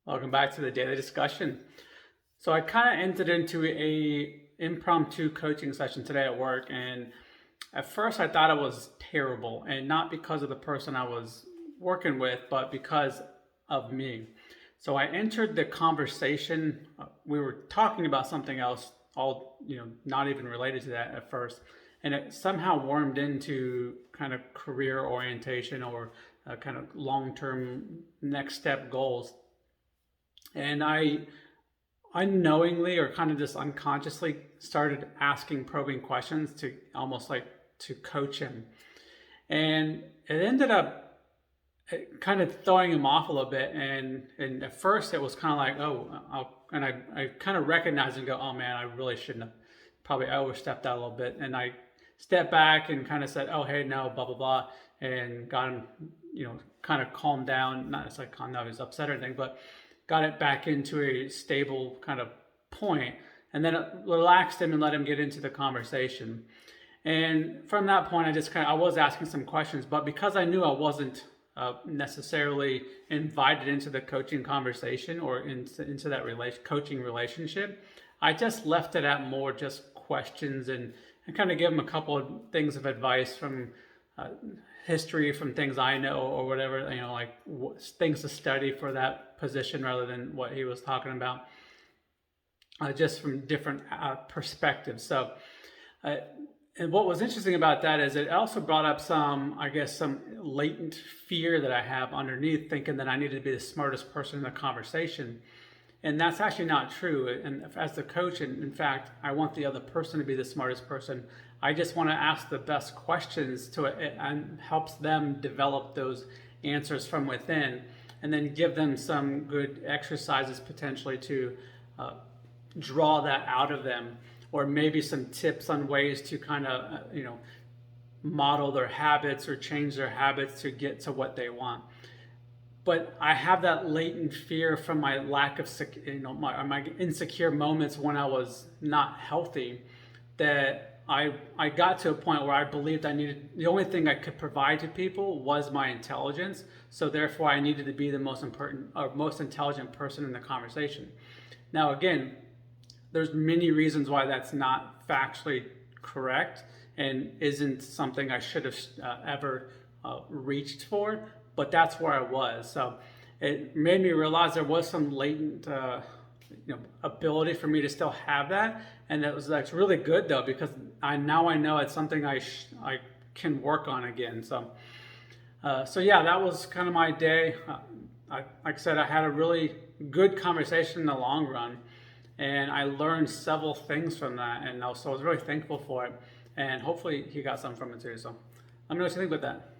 Welcome back to the daily discussion. So I kind of entered into a impromptu coaching session today at work, and at first I thought it was terrible, and not because of the person I was working with, but because of me. So I entered the conversation. We were talking about something else, all not even related to that at first, and it somehow warmed into kind of career orientation or kind of long-term next step goals. And I unknowingly or kind of just unconsciously started asking probing questions to almost like to coach him. And it ended up kind of throwing him off a little bit. And at first it was kind of like, I kind of recognized and go, oh man, I really shouldn't have probably overstepped that a little bit. And I stepped back and kind of said, oh, hey, no, blah, blah, blah. And got him, kind of calmed down. Not necessarily calmed down, he was upset or anything, but got it back into a stable kind of point, and then relaxed him and let him get into the conversation. And from that point, I was asking some questions, but because I knew I wasn't necessarily invited into the coaching conversation or into that coaching relationship, I just left it at more just questions and kind of give him a couple of things of advice from history, from things I know or whatever, like things to study for that position rather than what he was talking about, just from different perspectives. So, and what was interesting about that is it also brought up some latent fear that I have underneath, thinking that I need to be the smartest person in the conversation. And that's actually not true. And as the coach, in fact, I want the other person to be the smartest person. I just want to ask the best questions to it and helps them develop those answers from within, and then give them some good exercises potentially to draw that out of them, or maybe some tips on ways to kind of, model their habits or change their habits to get to what they want. But I have that latent fear from my lack of, my insecure moments when I was not healthy, that I got to a point where I believed the only thing I could provide to people was my intelligence. So therefore I needed to be the most important or most intelligent person in the conversation. Now, again, there's many reasons why that's not factually correct and isn't something I should have ever reached for, but that's where I was. So it made me realize there was some latent ability for me to still have that, and that's really good though, because I know it's something I can work on again. So yeah, that was kind of my day. Like I said, I had a really good conversation in the long run, and I learned several things from that, and so I was really thankful for it, and hopefully he got something from it too. So let me know what you think about that.